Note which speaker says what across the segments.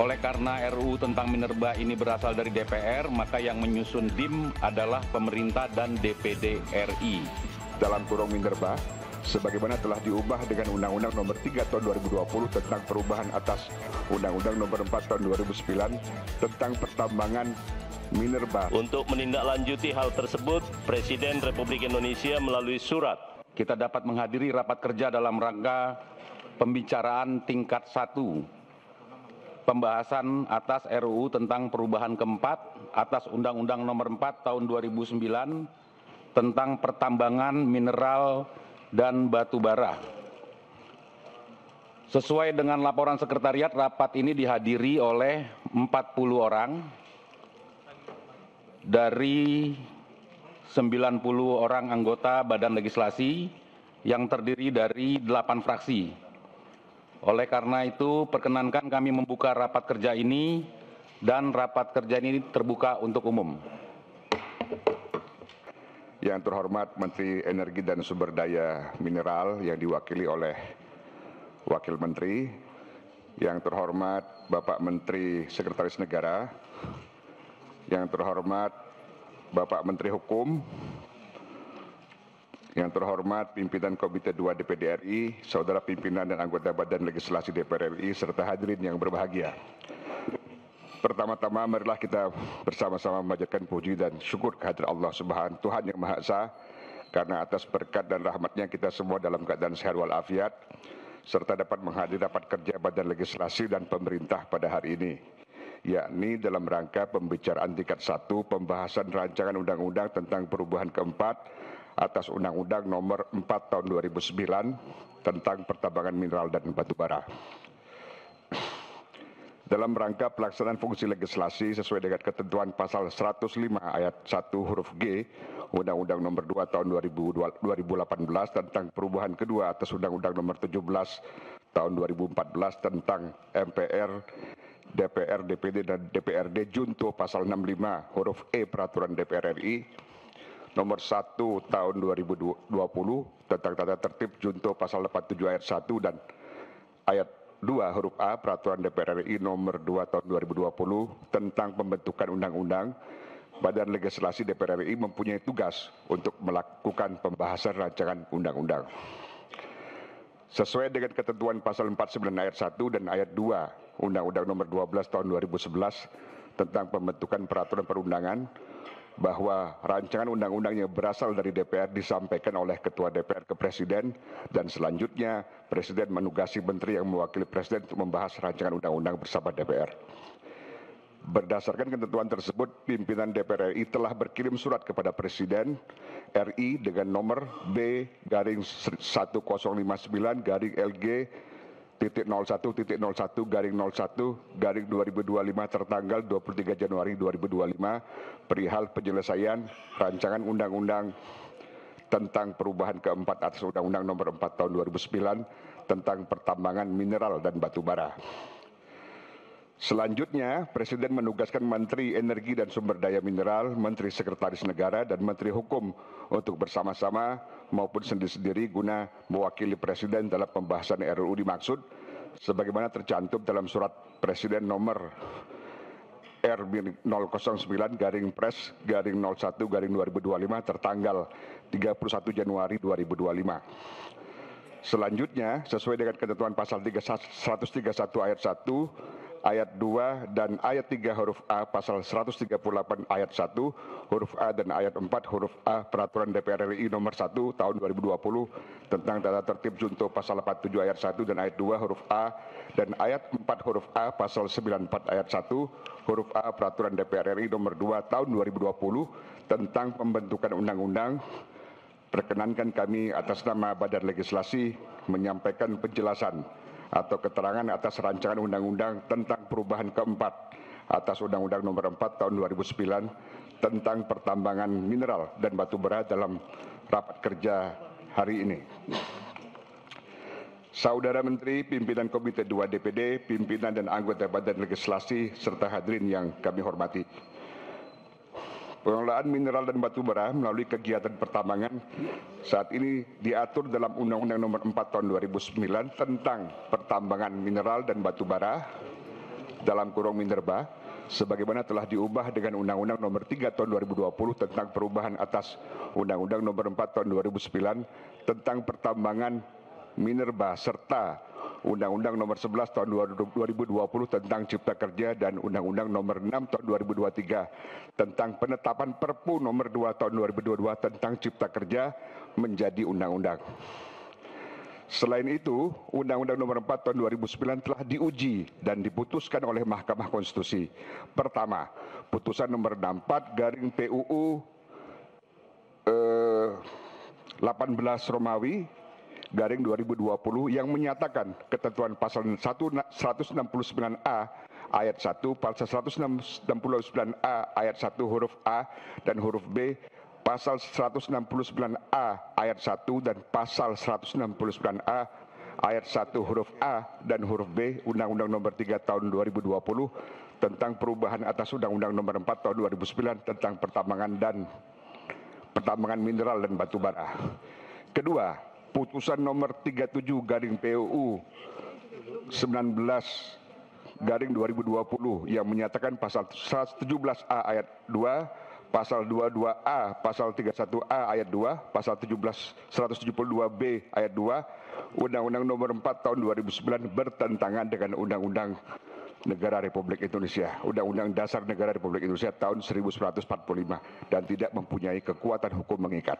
Speaker 1: Oleh karena RUU tentang minerba ini berasal dari DPR, maka yang menyusun DIM adalah pemerintah dan DPD RI.
Speaker 2: Dalam kurung minerba, sebagaimana telah diubah dengan Undang-Undang Nomor 3 Tahun 2020 tentang perubahan atas Undang-Undang Nomor 4 Tahun 2009 tentang pertambangan minerba.
Speaker 3: Untuk menindaklanjuti hal tersebut, Presiden Republik Indonesia melalui surat.
Speaker 1: Kita dapat menghadiri rapat kerja dalam rangka pembicaraan tingkat 1, pembahasan atas RUU tentang perubahan keempat atas Undang-Undang Nomor 4 Tahun 2009 tentang pertambangan mineral dan batu bara. Sesuai dengan laporan sekretariat, rapat ini dihadiri oleh 40 orang dari 90 orang anggota Badan Legislasi yang terdiri dari 8 fraksi. Oleh karena itu, perkenankan kami membuka rapat kerja ini dan rapat kerja ini terbuka untuk umum.
Speaker 2: Yang terhormat Menteri Energi dan Sumber Daya Mineral yang diwakili oleh Wakil Menteri, yang terhormat Bapak Menteri Sekretaris Negara, yang terhormat Bapak Menteri Hukum, yang terhormat pimpinan Komite 2 DPD RI, saudara pimpinan dan anggota Badan Legislasi DPR RI, serta hadirin yang berbahagia. Pertama-tama marilah kita bersama-sama memanjatkan puji dan syukur kehadirat Allah Subhanahu Tuhan yang Maha Esa, karena atas berkat dan rahmatnya kita semua dalam keadaan sehat walafiat, serta dapat menghadiri rapat kerja Badan Legislasi dan Pemerintah pada hari ini, yakni dalam rangka pembicaraan tingkat 1 pembahasan rancangan undang-undang tentang perubahan keempat atas Undang-Undang Nomor 4 Tahun 2009 tentang pertambangan mineral dan batu bara. Dalam rangka pelaksanaan fungsi legislasi sesuai dengan ketentuan pasal 105 ayat 1 huruf G Undang-Undang Nomor 2 Tahun 2018 tentang perubahan kedua atas Undang-Undang Nomor 17 Tahun 2014 tentang MPR, DPR, DPD, dan DPRD junto pasal 65 huruf E Peraturan DPR RI Nomor 1 Tahun 2020 tentang tata tertib junto pasal 87 ayat 1 dan ayat 2 huruf A Peraturan DPR RI Nomor 2 Tahun 2020 tentang pembentukan undang-undang. Badan Legislasi DPR RI mempunyai tugas untuk melakukan pembahasan rancangan undang-undang. Sesuai dengan ketentuan pasal 49 ayat 1 dan ayat 2 Undang-Undang Nomor 12 Tahun 2011 tentang pembentukan peraturan perundangan, bahwa rancangan undang-undang yang berasal dari DPR disampaikan oleh Ketua DPR ke Presiden, dan selanjutnya Presiden menugasi Menteri yang mewakili Presiden untuk membahas rancangan undang-undang bersama DPR. Berdasarkan ketentuan tersebut, pimpinan DPR RI telah berkirim surat kepada Presiden RI dengan nomor B/1059/LG 01.01/2025 tertanggal 23 Januari 2025 perihal penyelesaian rancangan undang-undang tentang perubahan keempat atas Undang-Undang Nomor 4 Tahun 2009 tentang pertambangan mineral dan batu bara. Selanjutnya, Presiden menugaskan Menteri Energi dan Sumber Daya Mineral, Menteri Sekretaris Negara, dan Menteri Hukum untuk bersama-sama maupun sendiri-sendiri guna mewakili Presiden dalam pembahasan RUU dimaksud, sebagaimana tercantum dalam surat Presiden nomor R009/Pres/01/2025 tertanggal 31 Januari 2025. Selanjutnya, sesuai dengan ketentuan pasal 131 ayat 1, ayat 2 dan ayat 3 huruf A pasal 138 ayat 1 huruf A dan ayat 4 huruf A Peraturan DPR RI Nomor 1 Tahun 2020 tentang tata tertib junto pasal 87 ayat 1 dan ayat 2 huruf A dan ayat 4 huruf A pasal 94 ayat 1 huruf A Peraturan DPR RI Nomor 2 Tahun 2020 tentang pembentukan undang-undang. Perkenankan kami atas nama Badan Legislasi menyampaikan penjelasan atau keterangan atas rancangan undang-undang tentang perubahan keempat atas Undang-Undang Nomor 4 Tahun 2009 tentang pertambangan mineral dan batu bara dalam rapat kerja hari ini. Saudara Menteri, pimpinan Komite 2 DPD, pimpinan dan anggota Badan Legislasi, serta hadirin yang kami hormati. Pengelolaan mineral dan batu bara melalui kegiatan pertambangan saat ini diatur dalam Undang-Undang Nomor 4 Tahun 2009 tentang pertambangan mineral dan batu bara dalam kurung Minerba sebagaimana telah diubah dengan Undang-Undang Nomor 3 Tahun 2020 tentang perubahan atas Undang-Undang Nomor 4 Tahun 2009 tentang pertambangan minerba serta Undang-Undang Nomor 11 Tahun 2020 tentang Cipta Kerja dan Undang-Undang Nomor 6 Tahun 2023 tentang penetapan Perpu Nomor 2 Tahun 2022 tentang Cipta Kerja menjadi undang-undang. Selain itu, Undang-Undang Nomor 4 Tahun 2009 telah diuji dan diputuskan oleh Mahkamah Konstitusi. Pertama, putusan nomor 64 garing PUU 18 Romawi garing 2020 yang menyatakan ketentuan pasal 169A ayat 1, pasal 169A ayat 1 huruf A dan huruf B, pasal 169A ayat 1 dan pasal 169A ayat 1 huruf A dan huruf B Undang-Undang Nomor 3 Tahun 2020 tentang perubahan atas Undang-Undang Nomor 4 Tahun 2009 tentang pertambangan mineral dan batu bara. Kedua, putusan nomor 37 garing PUU 19 garing 2020 yang menyatakan pasal 117A ayat 2, pasal 22A, pasal 31A ayat 2, pasal 172B ayat 2, Undang-Undang Nomor 4 Tahun 2009 bertentangan dengan Undang-Undang Negara Republik Indonesia, Undang-Undang Dasar Negara Republik Indonesia tahun 1945 dan tidak mempunyai kekuatan hukum mengikat.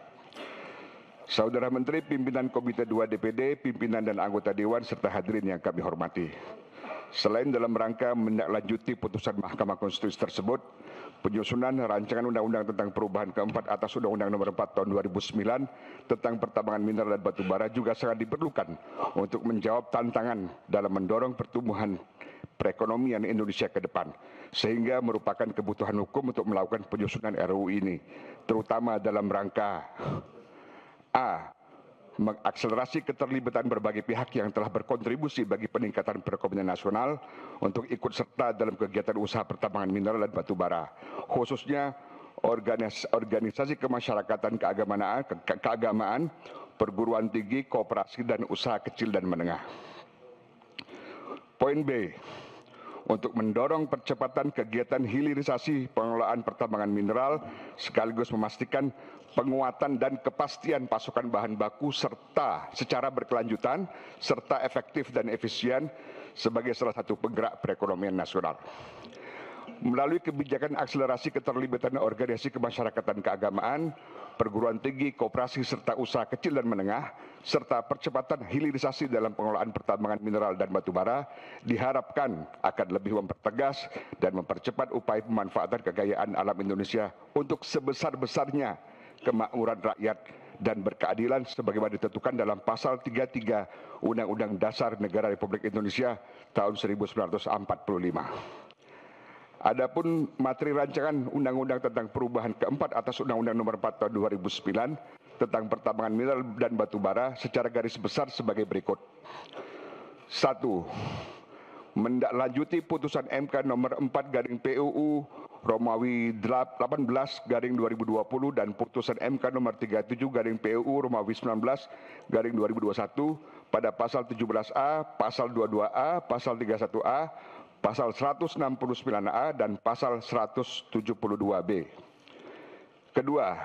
Speaker 2: Saudara Menteri, pimpinan Komite 2 DPD, pimpinan dan anggota Dewan, serta hadirin yang kami hormati. Selain dalam rangka menindaklanjuti putusan Mahkamah Konstitusi tersebut, penyusunan rancangan undang-undang tentang perubahan keempat atas Undang-Undang Nomor 4 Tahun 2009 tentang pertambangan mineral dan batu bara juga sangat diperlukan untuk menjawab tantangan dalam mendorong pertumbuhan perekonomian Indonesia ke depan, sehingga merupakan kebutuhan hukum untuk melakukan penyusunan RUU ini, terutama dalam rangka A. Mengakselerasi keterlibatan berbagai pihak yang telah berkontribusi bagi peningkatan perekonomian nasional untuk ikut serta dalam kegiatan usaha pertambangan mineral dan batu bara, khususnya organisasi kemasyarakatan keagamaan, perguruan tinggi, koperasi dan usaha kecil dan menengah. Poin B. Untuk mendorong percepatan kegiatan hilirisasi pengelolaan pertambangan mineral sekaligus memastikan penguatan dan kepastian pasokan bahan baku serta secara berkelanjutan serta efektif dan efisien sebagai salah satu penggerak perekonomian nasional. Melalui kebijakan akselerasi keterlibatan organisasi kemasyarakatan keagamaan, perguruan tinggi, koperasi serta usaha kecil dan menengah, serta percepatan hilirisasi dalam pengelolaan pertambangan mineral dan batu bara, diharapkan akan lebih mempertegas dan mempercepat upaya pemanfaatan kekayaan alam Indonesia untuk sebesar-besarnya kemakmuran rakyat dan berkeadilan sebagaimana ditentukan dalam pasal 33 Undang-Undang Dasar Negara Republik Indonesia tahun 1945. Adapun materi rancangan undang-undang tentang perubahan keempat atas Undang-Undang Nomor 4 Tahun 2009 tentang pertambangan mineral dan batu bara secara garis besar sebagai berikut. 1. Menindaklanjuti putusan MK Nomor 4 garing PUU Romawi 18 garing 2020 dan putusan MK Nomor 37 garing PUU Romawi 19 garing 2021 pada pasal 17A, pasal 22A, pasal 31A, pasal 169A dan pasal 172B. Kedua,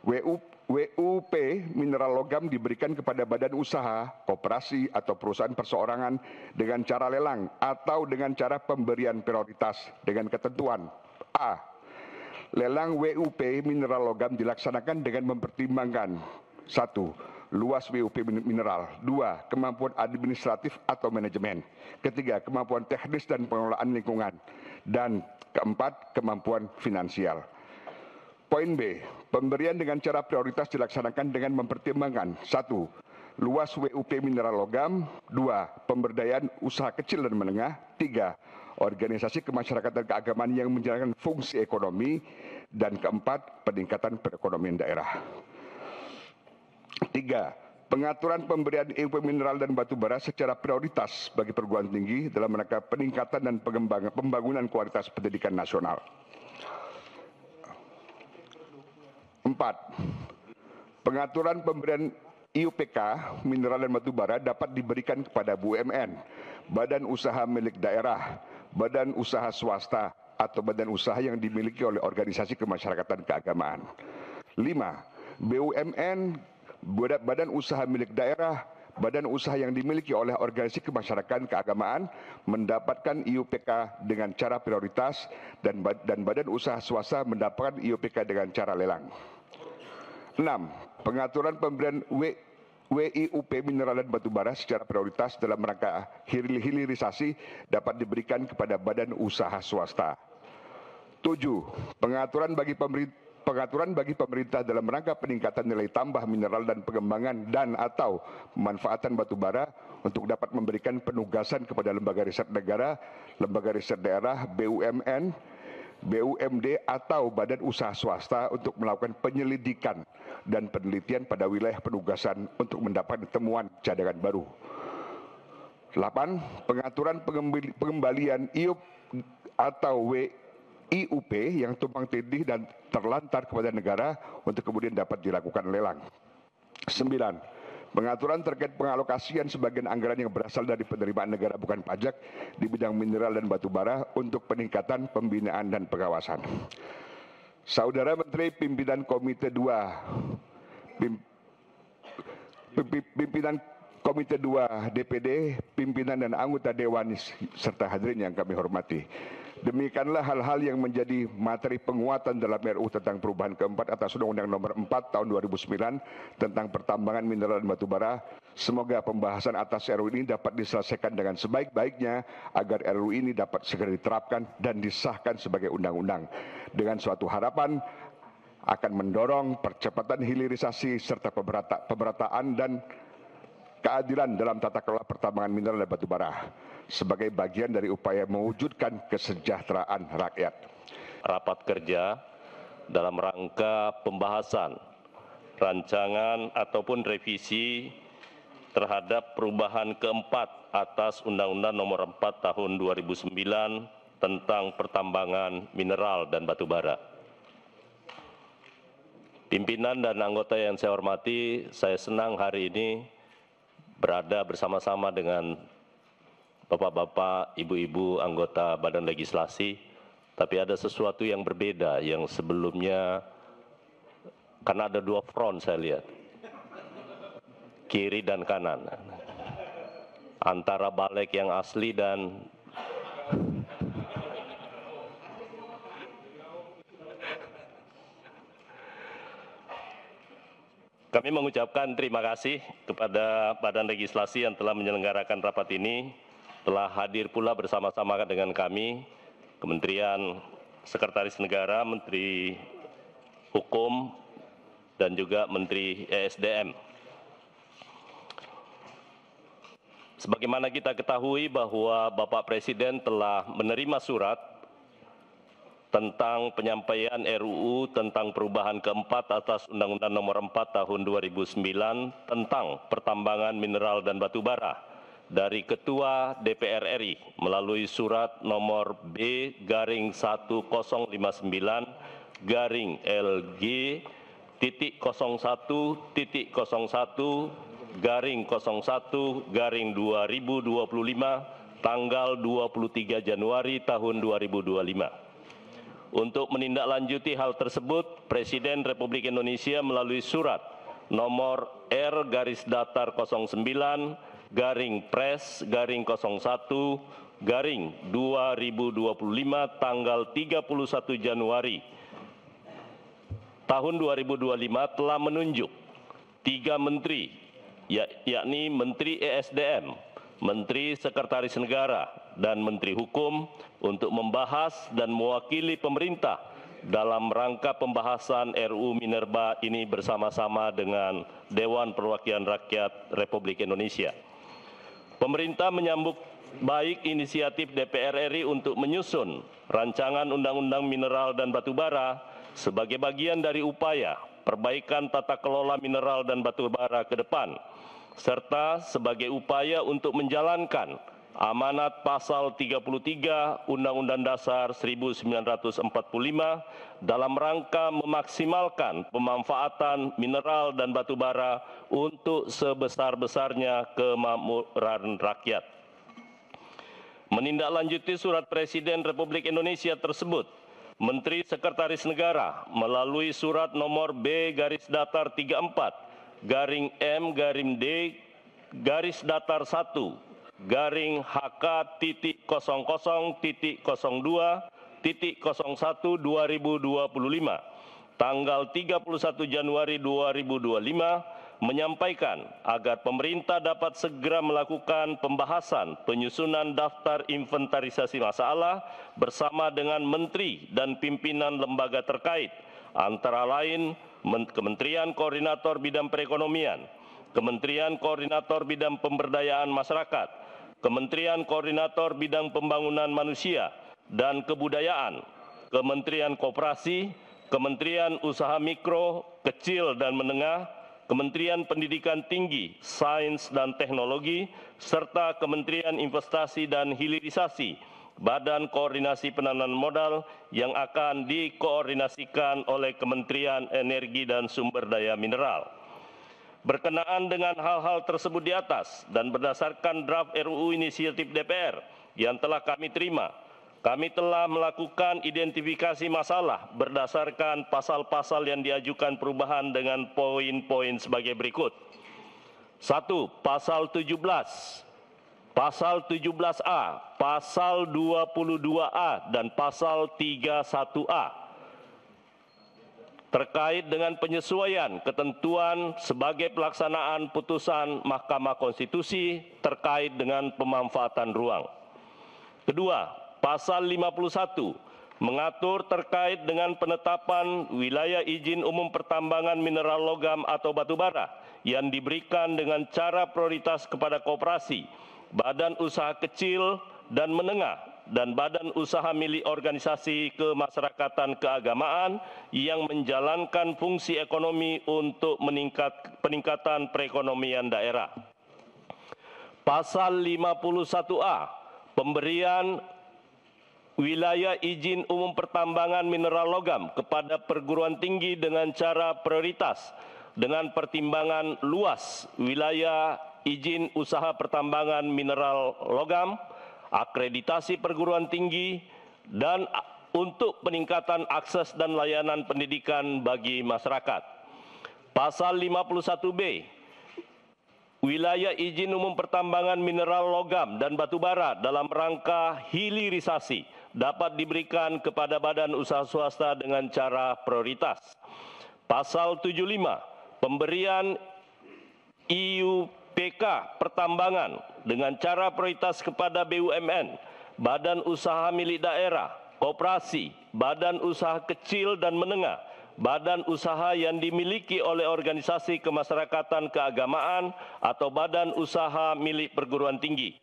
Speaker 2: WUP mineral logam diberikan kepada badan usaha, koperasi atau perusahaan perseorangan dengan cara lelang atau dengan cara pemberian prioritas dengan ketentuan A. Lelang WUP mineral logam dilaksanakan dengan mempertimbangkan 1. Luas WUP mineral. 2. Kemampuan administratif atau manajemen. Ketiga, kemampuan teknis dan pengelolaan lingkungan. Dan keempat, kemampuan finansial. Poin B. Pemberian dengan cara prioritas dilaksanakan dengan mempertimbangkan 1. Luas WUP mineral logam. 2. Pemberdayaan usaha kecil dan menengah. 3. Organisasi kemasyarakatan keagamaan yang menjalankan fungsi ekonomi. Dan keempat, peningkatan perekonomian daerah. 3. Pengaturan pemberian WUP mineral dan batu bara secara prioritas bagi perguruan tinggi dalam rangka peningkatan dan pembangunan kualitas pendidikan nasional. 4. Pengaturan pemberian IUPK mineral dan batu bara dapat diberikan kepada BUMN, badan usaha milik daerah, badan usaha swasta atau badan usaha yang dimiliki oleh organisasi kemasyarakatan keagamaan. 5. BUMN, badan usaha milik daerah, badan usaha yang dimiliki oleh organisasi kemasyarakatan keagamaan mendapatkan IUPK dengan cara prioritas dan badan usaha swasta mendapatkan IUPK dengan cara lelang. 6. Pengaturan pemberian WIUP mineral dan batubara secara prioritas dalam rangka hilirisasi dapat diberikan kepada badan usaha swasta. 7. Pengaturan bagi pemerintah dalam rangka peningkatan nilai tambah mineral dan pengembangan dan atau pemanfaatan batubara untuk dapat memberikan penugasan kepada lembaga riset negara, lembaga riset daerah, BUMN, BUMD atau badan usaha swasta untuk melakukan penyelidikan dan penelitian pada wilayah penugasan untuk mendapatkan temuan cadangan baru. 8. Pengaturan pengembalian IUP atau WIUP yang tumpang tindih dan terlantar kepada negara untuk kemudian dapat dilakukan lelang. 9. Pengaturan terkait pengalokasian sebagian anggaran yang berasal dari penerimaan negara bukan pajak di bidang mineral dan batubara untuk peningkatan pembinaan dan pengawasan. Saudara Menteri Pimpinan Komite 2, Pimpinan Komite 2 DPD, pimpinan dan anggota Dewan serta hadirin yang kami hormati. Demikianlah hal-hal yang menjadi materi penguatan dalam RUU tentang perubahan keempat atas Undang-Undang Nomor 4 Tahun 2009 tentang pertambangan mineral dan batubara. Semoga pembahasan atas RUU ini dapat diselesaikan dengan sebaik-baiknya agar RUU ini dapat segera diterapkan dan disahkan sebagai undang-undang. Dengan suatu harapan akan mendorong percepatan hilirisasi serta pemerataan dan keadilan dalam tata kelola pertambangan mineral dan batubara sebagai bagian dari upaya mewujudkan kesejahteraan rakyat.
Speaker 3: Rapat kerja dalam rangka pembahasan rancangan ataupun revisi terhadap perubahan keempat atas Undang-Undang Nomor 4 Tahun 2009 tentang pertambangan mineral dan batubara. Pimpinan dan anggota yang saya hormati, saya senang hari ini berada bersama-sama dengan Bapak-bapak, Ibu-ibu anggota Badan Legislasi, tapi ada sesuatu yang berbeda yang sebelumnya, karena ada dua front saya lihat, kiri dan kanan, antara balik yang asli dan kami mengucapkan terima kasih kepada Badan Legislasi yang telah menyelenggarakan rapat ini, telah hadir pula bersama-sama dengan kami, Kementerian Sekretaris Negara, Menteri Hukum, dan juga Menteri ESDM. Sebagaimana kita ketahui bahwa Bapak Presiden telah menerima surat tentang penyampaian RUU tentang perubahan keempat atas Undang-Undang Nomor 4 Tahun 2009 tentang pertambangan mineral dan batubara dari Ketua DPR RI melalui surat nomor B/01-01-01-01/2025 tanggal 23 Januari tahun 2025. Untuk menindaklanjuti hal tersebut, Presiden Republik Indonesia melalui surat nomor R-Pres/01/2025 tanggal 31 Januari tahun 2025 telah menunjuk 3 menteri, yakni Menteri ESDM, Menteri Sekretaris Negara, dan Menteri Hukum untuk membahas dan mewakili pemerintah dalam rangka pembahasan RUU Minerba ini bersama-sama dengan Dewan Perwakilan Rakyat Republik Indonesia. Pemerintah menyambut baik inisiatif DPR RI untuk menyusun rancangan Undang-Undang Mineral dan Batubara sebagai bagian dari upaya perbaikan tata kelola mineral dan batubara ke depan, serta sebagai upaya untuk menjalankan amanat pasal 33 Undang-Undang Dasar 1945 dalam rangka memaksimalkan pemanfaatan mineral dan batubara untuk sebesar-besarnya kemakmuran rakyat. menindaklanjuti surat Presiden Republik Indonesia tersebut, Menteri Sekretaris Negara melalui surat nomor B-DAT-4 tanggal 31 Januari 2025 menyampaikan agar pemerintah dapat segera melakukan pembahasan penyusunan daftar inventarisasi masalah bersama dengan menteri dan pimpinan lembaga terkait, antara lain Kementerian Koordinator Bidang Perekonomian, Kementerian Koordinator Bidang Pemberdayaan Masyarakat, Kementerian Koordinator Bidang Pembangunan Manusia dan Kebudayaan, Kementerian Koperasi, Kementerian Usaha Mikro, Kecil dan Menengah, Kementerian Pendidikan Tinggi, Sains dan Teknologi, serta Kementerian Investasi dan Hilirisasi, Badan Koordinasi Penanaman Modal yang akan dikoordinasikan oleh Kementerian Energi dan Sumber Daya Mineral. Berkenaan dengan hal-hal tersebut di atas dan berdasarkan draft RUU inisiatif DPR yang telah kami terima, kami telah melakukan identifikasi masalah berdasarkan pasal-pasal yang diajukan perubahan dengan poin-poin sebagai berikut. 1. Pasal 17, Pasal 17A, Pasal 22A, dan Pasal 31A terkait dengan penyesuaian ketentuan sebagai pelaksanaan putusan Mahkamah Konstitusi terkait dengan pemanfaatan ruang. Kedua, Pasal 51 mengatur terkait dengan penetapan wilayah izin umum pertambangan mineral logam atau batubara yang diberikan dengan cara prioritas kepada koperasi, badan usaha kecil dan menengah, dan badan usaha milik organisasi kemasyarakatan keagamaan yang menjalankan fungsi ekonomi untuk peningkatan perekonomian daerah. Pasal 51A, pemberian wilayah izin umum pertambangan mineral logam kepada perguruan tinggi dengan cara prioritas dengan pertimbangan luas wilayah izin usaha pertambangan mineral logam, akreditasi perguruan tinggi, dan untuk peningkatan akses dan layanan pendidikan bagi masyarakat. Pasal 51B, wilayah izin umum pertambangan mineral logam dan batubara dalam rangka hilirisasi dapat diberikan kepada badan usaha swasta dengan cara prioritas. Pasal 75, pemberian IUPK pertambangan dengan cara prioritas kepada BUMN, badan usaha milik daerah, koperasi, badan usaha kecil dan menengah, badan usaha yang dimiliki oleh organisasi kemasyarakatan keagamaan atau badan usaha milik perguruan tinggi.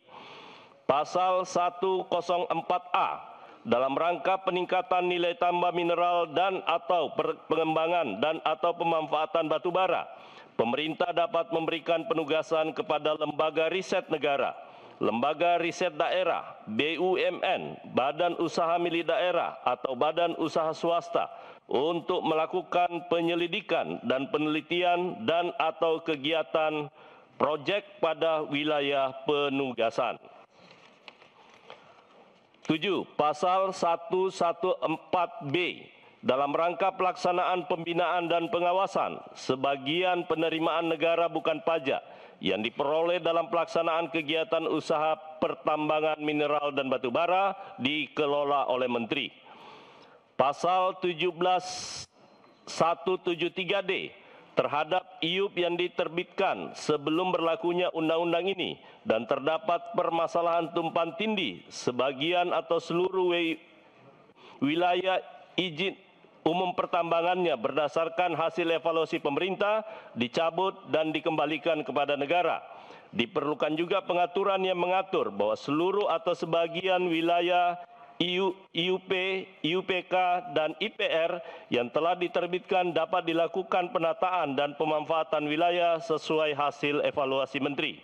Speaker 3: Pasal 104A, dalam rangka peningkatan nilai tambah mineral dan atau pengembangan dan atau pemanfaatan batubara, pemerintah dapat memberikan penugasan kepada lembaga riset negara, lembaga riset daerah, BUMN, badan usaha milik daerah atau badan usaha swasta untuk melakukan penyelidikan dan penelitian dan atau kegiatan proyek pada wilayah penugasan. 7. Pasal 114B, dalam rangka pelaksanaan pembinaan dan pengawasan sebagian penerimaan negara bukan pajak yang diperoleh dalam pelaksanaan kegiatan usaha pertambangan mineral dan batubara dikelola oleh menteri. Pasal 173D, terhadap IUP yang diterbitkan sebelum berlakunya undang-undang ini dan terdapat permasalahan tumpang tindih sebagian atau seluruh wilayah izin umum pertambangannya berdasarkan hasil evaluasi pemerintah dicabut dan dikembalikan kepada negara. Diperlukan juga pengaturan yang mengatur bahwa seluruh atau sebagian wilayah IUP, IUPK, dan IPR yang telah diterbitkan dapat dilakukan penataan dan pemanfaatan wilayah sesuai hasil evaluasi menteri.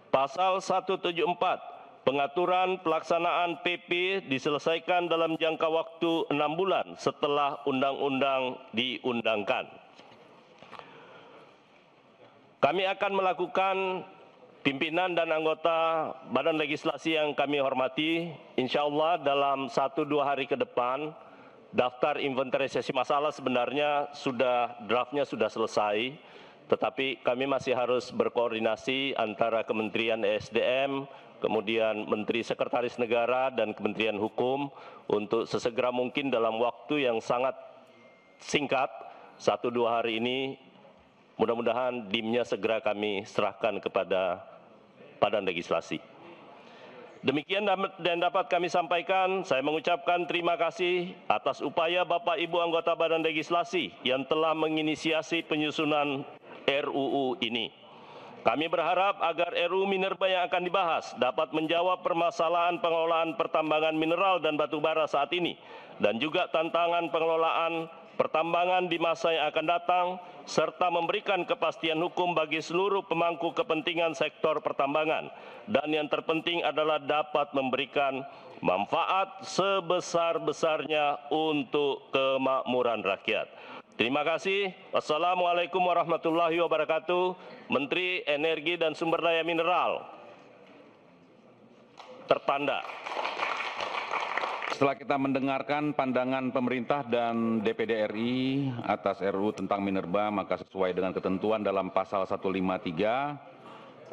Speaker 3: Pasal 174, pengaturan pelaksanaan PP diselesaikan dalam jangka waktu 6 bulan setelah undang-undang diundangkan. Kami akan melakukan Pimpinan dan anggota Badan Legislasi yang kami hormati, insya Allah dalam 1-2 hari ke depan, daftar inventarisasi masalah sebenarnya draftnya sudah selesai, tetapi kami masih harus berkoordinasi antara Kementerian ESDM, kemudian Menteri Sekretaris Negara dan Kementerian Hukum untuk sesegera mungkin dalam waktu yang sangat singkat, 1-2 hari ini, mudah-mudahan DIM-nya segera kami serahkan kepada Badan Legislasi. Demikian dan dapat kami sampaikan, saya mengucapkan terima kasih atas upaya Bapak Ibu anggota Badan Legislasi yang telah menginisiasi penyusunan RUU ini. Kami berharap agar RUU Minerba yang akan dibahas dapat menjawab permasalahan pengelolaan pertambangan mineral dan batu bara saat ini, dan juga tantangan pengelolaan pertambangan di masa yang akan datang, serta memberikan kepastian hukum bagi seluruh pemangku kepentingan sektor pertambangan. Dan yang terpenting adalah dapat memberikan manfaat sebesar-besarnya untuk kemakmuran rakyat. Terima kasih. Wassalamualaikum warahmatullahi wabarakatuh. Menteri Energi dan Sumber Daya Mineral. Tertanda.
Speaker 1: Setelah kita mendengarkan pandangan pemerintah dan DPD RI atas RUU tentang minerba, maka sesuai dengan ketentuan dalam pasal 153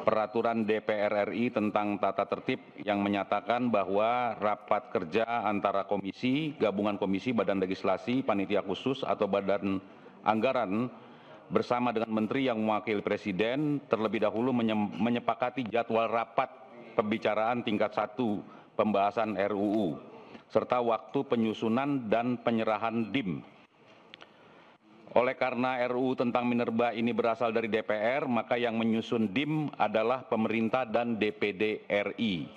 Speaker 1: Peraturan DPR RI tentang tata tertib yang menyatakan bahwa rapat kerja antara komisi, gabungan komisi, badan legislasi, panitia khusus atau badan anggaran bersama dengan menteri yang mewakili presiden terlebih dahulu menyepakati jadwal rapat pembicaraan tingkat 1 pembahasan RUU serta waktu penyusunan dan penyerahan DIM. Oleh karena RUU tentang minerba ini berasal dari DPR, maka yang menyusun DIM adalah pemerintah dan DPD RI.